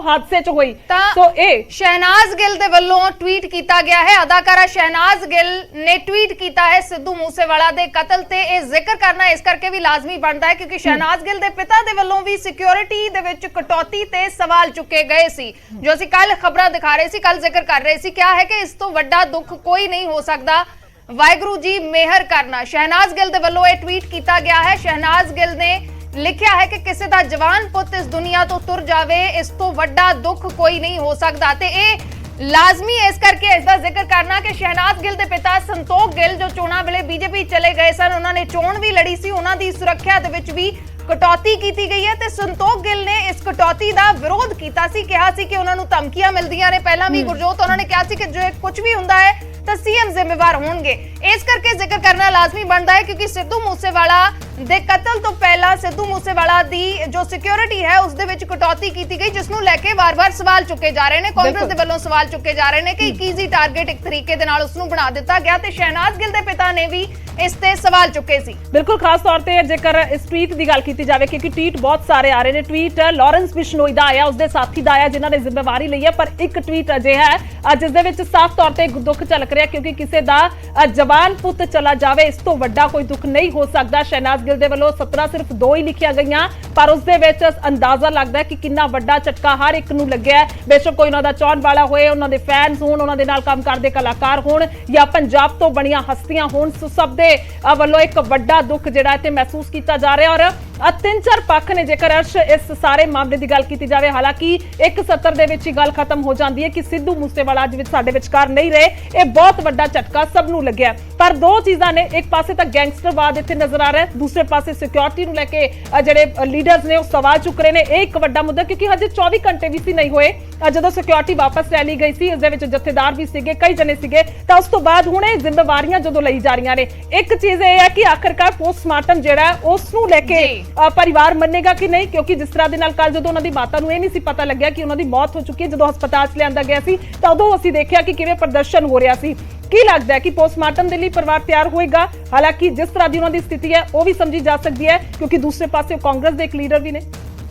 हादसे च हुई। तो शहनाज गिल दे वल्लों ट्वीट किया गया है, अदाकारा शहनाज गिल ने ट्वीट किया है सिद्धू मूसेवाला दे कतल ते जिक्र करना इस करके भी लाजमी बनता है क्योंकि शहनाज गिल दे पिता दे वल्लों भी सिक्योरिटी दे विच कटौती ते सवाल चुके गए सी, जो असीं कल खबरां दिखा रहे सी, कल जिक्र कर रहे सी। क्या है कि इस तो वड्डा दुख कोई नहीं हो सकता, वाहिगुरू जी मेहर करना। शहनाज गिल दे वल्लों यह ट्वीट किया गया है। शहनाज गिल ने लिखिया है कि किसी का जवान पुत इस दुनिया तो तुर जावे, इस तो वड्डा दुख कोई नहीं हो सकता। ते लाजमी इस करके इसका जिक्र करना कि शहनाज गिल के पिता संतोख गिल जो चोणां वेले बीजेपी चले गए सन, उन्होंने चोण भी लड़ी सी, उन्होंने सुरक्षा दे विच भी कटौती की गई है। ते संतोख गिल ने इस कटौती का विरोध किया सी, कहा सी कि उन्होंने धमकियां मिलदियां ने। पहला भी गुरजोत उन्होंने कहा सी कि जो कुछ भी हुंदा है तो सीएम जिम्मेवार होंगे। इस करके जिक्र करना लाजमी बनता है क्योंकि सिद्धू मूसेवाला दे कतल तो पहला सिद्धू मूसेवाला दी जो सिक्योरिटी है उस दे विच कटौती की गई, जिसनूं लैके बार-बार सवाल चुके जा रहे हैं। कांग्रेस दे वल्लों सवाल चुके जा रहे हैं कि एक ईजी टारगेट एक तरीके दे नाल उसनूं बना दिता गया ते शहनाज गिल दे पिता ने भी इस ते सवाल चुके सी। बिल्कुल, खास तौर पे जेकर इस ट्वीट की गल की जाए क्योंकि ट्वीट बहुत सारे आ रहे हैं। ट्वीट लॉरेंस बिश्नोई दा आया, उसके साथी दा आया जिन्होंने जिम्मेवारी ली है, पर एक ट्वीट अजे है जिस दे विच साफ तौर पे दुख झलक रहा क्योंकि किसी का जवान पुत चला जाए इस तो वड्डा कोई दुख नहीं हो सकता। शहनाज गिल दे वल्लों 17 सिर्फ 2 ही लिखिया गई, पर उस दे विच अंदाजा लगता है कि कितना वड्डा झटका हर एक नूं लग्या है। बेशक कोई उन्होंने चाहण वाला होए, उन्होंने फैनस होण, उन्होंने नाल काम करदे कलाकार होण या पंजाब तो बणियां हस्तियां होण, सब दे वल्लों एक वड्डा दुख जिहड़ा इत्थे महसूस किया जा रहा है। और 3-4 पक्ष ने जेकर अर्श इस सारे मामले की गल की जाए, हालांकि एक सत्र दे विच ही गल खत्म हो जाती है कि सिद्धू मूसेवाला अज विच साडे विचकार नहीं रहे। यह बहुत वड्डा झटका सब नूं लग्या, पर दो चीज़ां ने, एक पासे तां गैंगस्टरवाद इत्थे नजर आ रहा है, दूसरे पासे सिक्योरिटी नूं लैके जिहड़े लीडर्स ने सवाल चुक रहे हैं। एक वड्डा मुद्दा क्योंकि हजे 24 घंटे भी सी नहीं होए जदों सिक्योरिटी वापस लै ली गई सी, इस दे विच जथेदार भी सीगे, कई जने सीगे, तां उस तो बाद हुण इह जिम्मेवारियां जदों लई जा रहीआं ने, एक चीज़ यह है कि आखिरकार पोस्टमार्टम जिहड़ा उस नूं लैके परिवार मन्नेगा कि नहीं, क्योंकि जिस तरह के कल जो उन्होंने माता को यह नहीं पता लग्या कि उन्होंने मौत हो चुकी है, जो हस्पताल च लिया गया सी तो उदों असीं देखिया कि किवें प्रदर्शन हो रहा सी। की लगता है कि पोस्टमार्टम के लिए परिवार तैयार होएगा? हालांकि जिस तरह की उन्होंने स्थिति है वह भी समझी जा सकती है क्योंकि दूसरे पासे कांग्रेस के एक लीडर भी ने।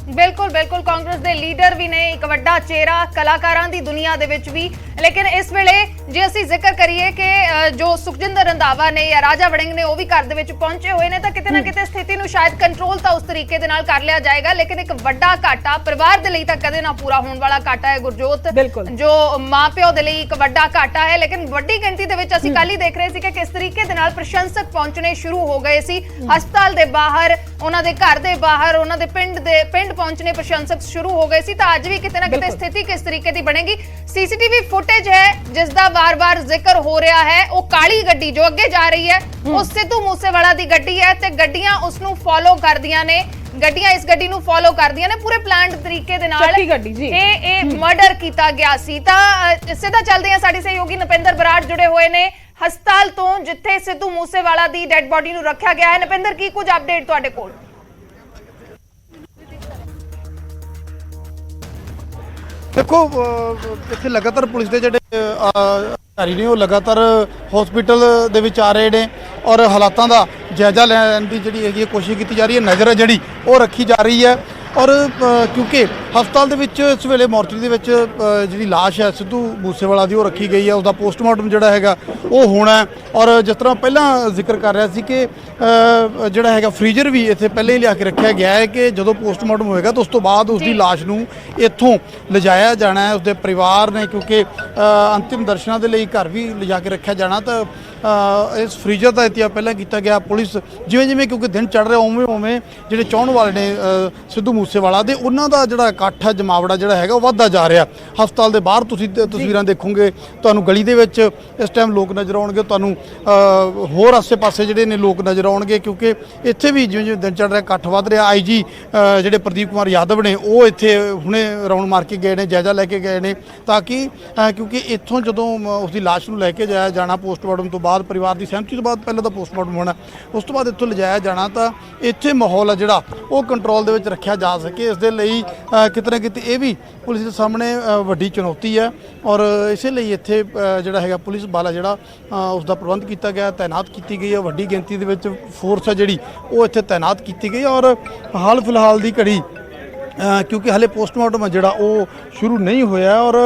बिल्कुल बिल्कुल, कांग्रेस के लीडर भी ने, एक वड्डा चेहरा कलाकारां दी दुनिया दे विच भी। लेकिन इस वेले जे असीं जिक्र करिए कि जो सुखजिंदर रंधावा ने या राजा वड़िंग ने वो भी घर दे विच पहुंचे हुए ने, तो किते ना किते स्थिति नूं शायद कंट्रोल तो उस तरीके दे नाल कर लिया जाएगा। लेकिन एक वड्डा घाटा परिवार दे लई तां कदे ना पूरा होने वाला घाटा है गुरजोत, जो मां प्यो दे लई एक वड्डा घाटा है। लेकिन वड्डी गिणती दे विच असीं कल ही देख रहे सी कि किस तरीके दे नाल प्रशंसक पहुंचने शुरू हो गए सी हस्पताल दे बाहर, उन्हां दे घर दे बाहर, उन्हां दे पिंड पहुंचने प्रशंसक शुरू हो गए सी। तो अज भी किते ना किते स्थिति किस तरीके की बनेगी। सीसीटीवी फुटेज है जिसका बार-बार जिक्र हो रहा है, वो काली गड्डी जो अगे जा रही है वो सिद्धू मूसेवाला दी गड्डी है ते गड्डियां उसनूं फॉलो करदियां ने, गड्डियां इस गड्डी नूं फॉलो करदियां ने पूरे प्लान तरीके दे नाल मर्डर किया गया सी। तां सीधा चलदे हां, साडी सहयोगी नपिंदर बराड़ जुड़े हुए ने हस्पताल तो जिथे सिद्धू मूसेवाला दी डेड बॉडी नूं रखा गया है। नपिंदर, की कुछ अपडेट तुहाडे कोल? देखो इत्थे लगातार पुलिस के जोड़े अधिकारी ने लगातार हॉस्पिटल दे विच आ रहे हैं और हालातों का जायजा लैण की जी कोशिश की जा रही है, नज़र जी वो रखी जा रही है। और क्योंकि हस्पताल दे विच इस वेले मोर्चरी दे विच जिहड़ी लाश है सिद्धू मूसेवाला दी वो रखी गई है, उसका पोस्टमार्टम जिहड़ा हैगा वो होना है। और जिस तरह पहला जिक्र कर रहा सी कि जिहड़ा हैगा फ्रीजर भी इत्थे पहले ही लिया के रखा गया है कि जदों पोस्टमार्टम होएगा तो उस तो बाद उसकी लाश नूं इत्थों लिजाया जाना है। उसके परिवार ने क्योंकि अंतिम दर्शनां दे लई घर भी लिजा के रखा जाना, तो इस फ्रीजर का इंतजाम पहले किया गया। पुलिस जिवें जिवें क्योंकि दिन चढ़ रहा उवें उवें जिहड़े चाहण वाले ने सिद्धू मूसेवाला दे उन्हां दा जिहड़ा इकट्ठ है जमावड़ा जिहड़ा हैगा वधदा जा रहा। हस्पताल दे बाहर तुसीं तस्वीरां देखोगे, तुहानूं गली दे विच इस टाइम लोग नज़र आउणगे, तुहानूं होर आसे पासे जिहड़े ने लोग नज़र आउणगे क्योंकि इत्थे भी जिवें जिवें दिन चढ़ रहा इकट्ठ वध रहा। IG जिहड़े प्रदीप कुमार यादव ने वो इत्थे हुणे राउंड मार के गए ने, जायजा लैके गए ने, ताकि क्योंकि इत्थों जदों उसकी लाश नूं लैके जाया जाना पोस्टमार्टम तो बाद परिवार की सहमति तो बाद पहले तो पोस्टमार्टम होना, उस तो बाद इत्थों लिजाया जाना, तो इत्थे माहौल है जिहड़ा वो कंट्रोल दे विच रखिया जा सके। इस दे लई किते ना किते ये भी पुलिस के सामने वड्डी चुनौती है और इस लिए इत्थे जिहड़ा हैगा पुलिस बल है जिहड़ा उसका प्रबंध किया गया, तैनात की गई है। वड्डी गिनती दे विच फोर्स है जिहड़ी वो इत्थे तैनात की गई और हाल फिलहाल की घड़ी ਕਿਉਂਕਿ ਹਲੇ ਪੋਸਟਮਾਰਟਮ ਜਿਹੜਾ ਉਹ ਸ਼ੁਰੂ ਨਹੀਂ ਹੋਇਆ ਔਰ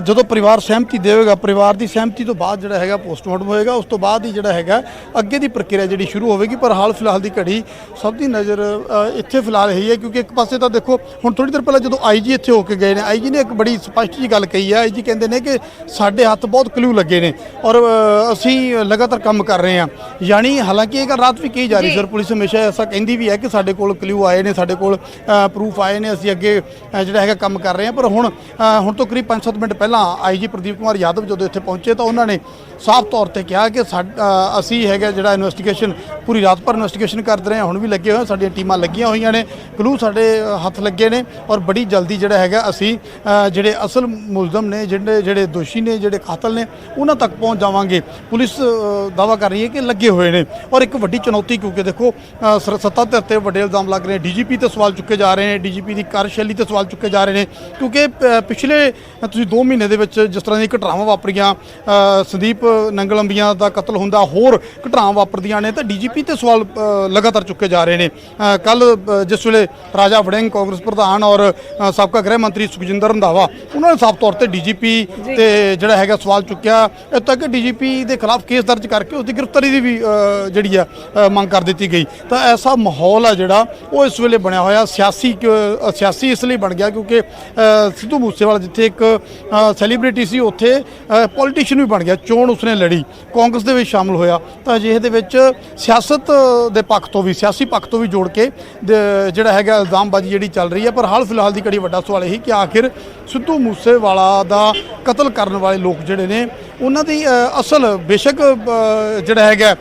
ਜਦੋਂ ਪਰਿਵਾਰ ਸਹਿਮਤੀ ਦੇਵੇਗਾ, ਪਰਿਵਾਰ ਦੀ ਸਹਿਮਤੀ ਤੋਂ ਬਾਅਦ ਜਿਹੜਾ ਹੈਗਾ ਪੋਸਟਮਾਰਟਮ ਹੋਏਗਾ, ਉਸ ਤੋਂ ਬਾਅਦ ਹੀ ਜਿਹੜਾ ਹੈਗਾ ਅੱਗੇ ਦੀ ਪ੍ਰਕਿਰਿਆ ਜਿਹੜੀ ਸ਼ੁਰੂ ਹੋਵੇਗੀ। ਪਰ ਹਾਲ ਫਿਲਹਾਲ ਦੀ ਘੜੀ ਸਭ ਦੀ ਨਜ਼ਰ ਇੱਥੇ ਫਿਲਹਾਲ ਇਹੀ ਹੈ, ਕਿਉਂਕਿ ਇੱਕ ਪਾਸੇ ਤਾਂ ਦੇਖੋ ਹੁਣ ਥੋੜੀ ਦੇਰ ਪਹਿਲਾਂ ਜਦੋਂ ਆਈਜੀ ਇੱਥੇ ਹੋ ਕੇ ਗਏ ਨੇ, ਆਈਜੀ ਨੇ ਇੱਕ ਬੜੀ ਸਪਸ਼ਟ ਜੀ ਗੱਲ ਕਹੀ ਹੈ। ਆਈਜੀ ਕਹਿੰਦੇ ਨੇ ਕਿ ਸਾਡੇ ਹੱਥ ਬਹੁਤ ਕਲੂ ਲੱਗੇ ਨੇ ਔਰ ਅਸੀਂ ਲਗਾਤਾਰ ਕੰਮ ਕਰ ਰਹੇ ਹਾਂ। ਯਾਨੀ ਹਾਲਾਂਕਿ ਇਹ ਗੱਲ ਰਾਤ ਵੀ ਕਹੀ ਜਾ ਰਹੀ ਸਰ, ਪੁਲਿਸ ਹਮੇਸ਼ਾ ਐਸਾ ਕਹਿੰਦੀ ਵੀ ਹੈ ਕਿ ਸਾਡੇ ਕੋਲ ਕਲੂ ਆਏ ਨੇ, ਸਾਡੇ ਕੋਲ ਪ੍ਰੂਫ ਆਏ ਨੇ, ਅਸੀਂ ਅੱਗੇ ਜਿਹੜਾ ਹੈਗਾ ਕੰਮ ਕਰ ਰਹੇ ਹਾਂ। ਪਰ ਹੁਣ ਤੋਂ ਕਰੀਬ 5-7 ਮਿੰਟ ਪਹਿਲਾਂ ਆਈਜੀ ਪ੍ਰਦੀਪ ਕੁਮਾਰ ਯਾਦਵ ਜਦੋਂ ਇੱਥੇ ਪਹੁੰਚੇ ਤਾਂ ਉਹਨਾਂ ਨੇ ਸਾਫ਼ ਤੌਰ ਤੇ ਕਿਹਾ ਕਿ ਅਸੀਂ ਹੈਗਾ ਜਿਹੜਾ ਇਨਵੈਸਟੀਗੇਸ਼ਨ ਪੂਰੀ ਰਾਤ ਭਰ ਇਨਵੈਸਟੀਗੇਸ਼ਨ ਕਰਦੇ ਰਹੇ, ਹੁਣ ਵੀ ਲੱਗੇ ਹੋਏ, ਸਾਡੀਆਂ ਟੀਮਾਂ ਲੱਗੀਆਂ ਹੋਈਆਂ ਨੇ, ਕਲੂ ਸਾਡੇ ਹੱਥ ਲੱਗੇ ਨੇ ਔਰ ਬੜੀ ਜਲਦੀ ਜਿਹੜਾ ਹੈਗਾ ਅਸੀਂ ਜਿਹੜੇ ਅਸਲ ਮੁਲਜ਼ਮ ਨੇ, ਜਿਹੜੇ ਦੋਸ਼ੀ ਨੇ, ਜਿਹੜੇ ਕਾਤਲ ਨੇ, ਉਹਨਾਂ ਤੱਕ ਪਹੁੰਚ ਜਾਵਾਂਗੇ। ਪੁਲਿਸ ਦਾਅਵਾ ਕਰ ਰਹੀ ਹੈ ਕਿ ਲੱਗੇ ਹੋਏ ਨੇ ਔਰ ਇੱਕ ਵੱਡੀ ਚੁਣੌਤੀ, ਕਿਉਂਕਿ ਦੇਖੋ ਸੱਤਾ ਧਿਰ ਤੇ ਵੱਡੇ ਇਲਜ਼ਾਮ ਲੱਗ ਰਹੇ ਨੇ, ਡੀਜੀਪੀ ਤੇ ਸਵਾਲ ਚੁੱਕੇ ਜਾ ਰਹੇ ਨੇ, ਡੀਜੀਪੀ ਦੀ ਕਾਰਜਸ਼ੈਲੀ ਤੇ ਸਵਾਲ ਚੁੱਕੇ ਜਾ ਰਹੇ ਨੇ, ਕਿਉਂਕਿ ਪਿਛਲੇ ਤੁਸੀਂ 2 ਮਹੀਨੇ ਦੇ ਵਿੱਚ ਜਿਸ ਤਰ੍ਹਾਂ ਦੀ ਘਟਨਾਵਾਂ ਵਾਪਰੀਆਂ, ਸੰਦੀਪ ਨੰਗਲੰਬੀਆਂ ਦਾ ਕਤਲ ਹੁੰਦਾ, ਹੋਰ ਘਟਨਾਵਾਂ ਵਾਪਰਦੀਆਂ ਨੇ, ਤਾਂ ਡੀਜੀਪੀ ਤੇ ਸਵਾਲ ਲਗਾਤਾਰ ਚੁੱਕੇ ਜਾ ਰਹੇ ਨੇ। ਕੱਲ ਜਿਸ ਵੇਲੇ ਰਾਜਾ ਵੜਿੰਗ ਕਾਂਗਰਸ ਪ੍ਰਧਾਨ ਔਰ ਸਾਬਕਾ ਗ੍ਰਹਿ ਮੰਤਰੀ ਸੁਖਜਿੰਦਰ ਰੰਧਾਵਾ, ਉਹਨਾਂ ਨੇ ਸਾਫ਼ ਤੌਰ ਤੇ ਡੀਜੀਪੀ ਤੇ ਜਿਹੜਾ ਹੈਗਾ ਸਵਾਲ ਚੁੱਕਿਆ, ਇੱਥੋਂ ਤੱਕ ਕਿ ਡੀਜੀਪੀ ਦੇ ਖਿਲਾਫ ਕੇਸ ਦਰਜ ਕਰਕੇ ਉਸ ਦੀ ਗ੍ਰਿਫਤਾਰੀ ਦੀ ਵੀ ਜਿਹੜੀ ਆ ਮੰਗ ਕਰ ਦਿੱਤੀ ਗਈ। ਤਾਂ ਐਸਾ ਮਾਹੌਲ ਆ ਜਿਹੜਾ ਉਹ ਇਸ ਵੇਲੇ ਬਣਿਆ ਹੋਇਆ, ਸਿਆਸੀ ਇਸ ਲਈ ਬਣ ਗਿਆ ਕਿਉਂਕਿ ਸਿੱਧੂ ਮੂਸੇਵਾਲਾ ਜਿੱਥੇ ਇੱਕ ਸੈਲੀਬ੍ਰਿਟੀ ਸੀ, ਉੱਥੇ ਪੋਲੀਟੀਸ਼ੀਅਨ ਵੀ ਬਣ ਗਿਆ, ਚੋਣ ਉਸਨੇ ਲੜੀ, ਕਾਂਗਰਸ ਦੇ ਵਿੱਚ ਸ਼ਾਮਲ ਹੋਇਆ। ਤਾਂ ਅਜਿਹੇ ਦੇ ਵਿੱਚ ਸਿਆਸਤ ਦੇ ਪੱਖ ਤੋਂ ਵੀ, ਸਿਆਸੀ ਪੱਖ ਤੋਂ ਵੀ ਜੋੜ ਕੇ ਜਿਹੜਾ ਹੈਗਾ ਇਲਜ਼ਾਮਬਾਜ਼ੀ ਜਿਹੜੀ ਚੱਲ ਰਹੀ ਹੈ। ਪਰ ਹਾਲ ਫਿਲਹਾਲ ਦੀ ਘੜੀ ਵੱਡਾ ਸਵਾਲ ਇਹੀ ਕਿ ਆਖਿਰ ਸਿੱਧੂ ਮੂਸੇਵਾਲਾ ਦਾ ਕਤਲ ਕਰਨ ਵਾਲੇ ਲੋਕ ਜਿਹੜੇ ਨੇ, ਉਹਨਾਂ ਦੀ ਅਸਲ ਬੇਸ਼ੱਕ ਜਿਹੜਾ ਹੈਗਾ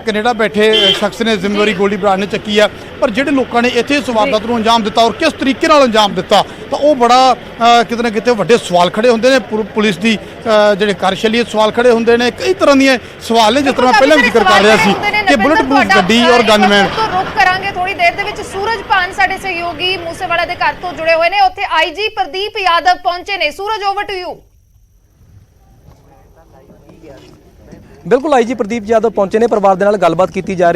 ਕੈਨੇਡਾ ਬੈਠੇ ਸ਼ਖਸ ਨੇ ਜ਼ਿੰਮੇਵਾਰੀ ਗੋਲਡੀ ਬਰਾੜ ਨੇ ਚੱਕੀ ਆ, ਪਰ ਜਿਹੜੇ ਲੋਕਾਂ ਨੇ ਇੱਥੇ ਇਸ ਵਾਰਦਾਤ ਨੂੰ ਅੰਜਾਮ ਦਿੱਤਾ ਔਰ ਕਿਸ ਤਰੀਕੇ ਨਾਲ ਅੰਜਾਮ ਦਿੱਤਾ, ਤਾਂ ਉਹ ਬੜਾ ਕਿਤੇ ਨਾ ਕਿਤੇ ਵੱਡੇ ਸਵਾਲ ਖੜੇ ਹੁੰਦੇ ਨੇ। ਪੁਲਿਸ ਦੀ ਜਿਹੜੇ ਕਾਰਜਸ਼ੈਲੀ ਸਵਾਲ ਖੜੇ ਹੁੰਦੇ ਨੇ, ਕਈ ਤਰ੍ਹਾਂ ਦੀਆਂ ਸਵਾਲ ਨੇ, ਜਿਸ ਤਰ੍ਹਾਂ ਪਹਿਲਾਂ ਵੀ ਜ਼ਿਕਰ ਕਰ ਰਿਹਾ ਸੀ ਕਿ ਬੁਲਟ ਪ੍ਰੂਫ ਗੱਡੀ ਔਰ ਗਨਮੈਨ। ਰੁਕ ਕਰਾਂਗੇ ਥੋੜੀ ਦੇਰ ਦੇ ਵਿੱਚ। ਸੂਰਜ ਭਾਨ ਸਾਡੇ ਸਹਿਯੋਗੀ ਮੂਸੇਵਾਲਾ ਦੇ ਘਰ ਤੋਂ ਜੁੜੇ ਹੋਏ ਨੇ, ਉੱਥੇ ਆਈਜੀ ਪ੍ਰਦੀਪ ਯਾਦਵ ਪਹੁੰਚੇ ਨੇ। ਸੂਰਜ, ਓਵਰ ਟੂ ਯੂ। ਬਿਲਕੁਲ, ਆਈਜੀ ਪ੍ਰਦੀਪ ਯਾਦਵ ਪਹੁੰਚੇ ਨੇ, ਪਰਿਵਾਰ ਦੇ ਨਾਲ ਗੱਲਬਾਤ ਕੀਤੀ ਜਾ ਰਹੀ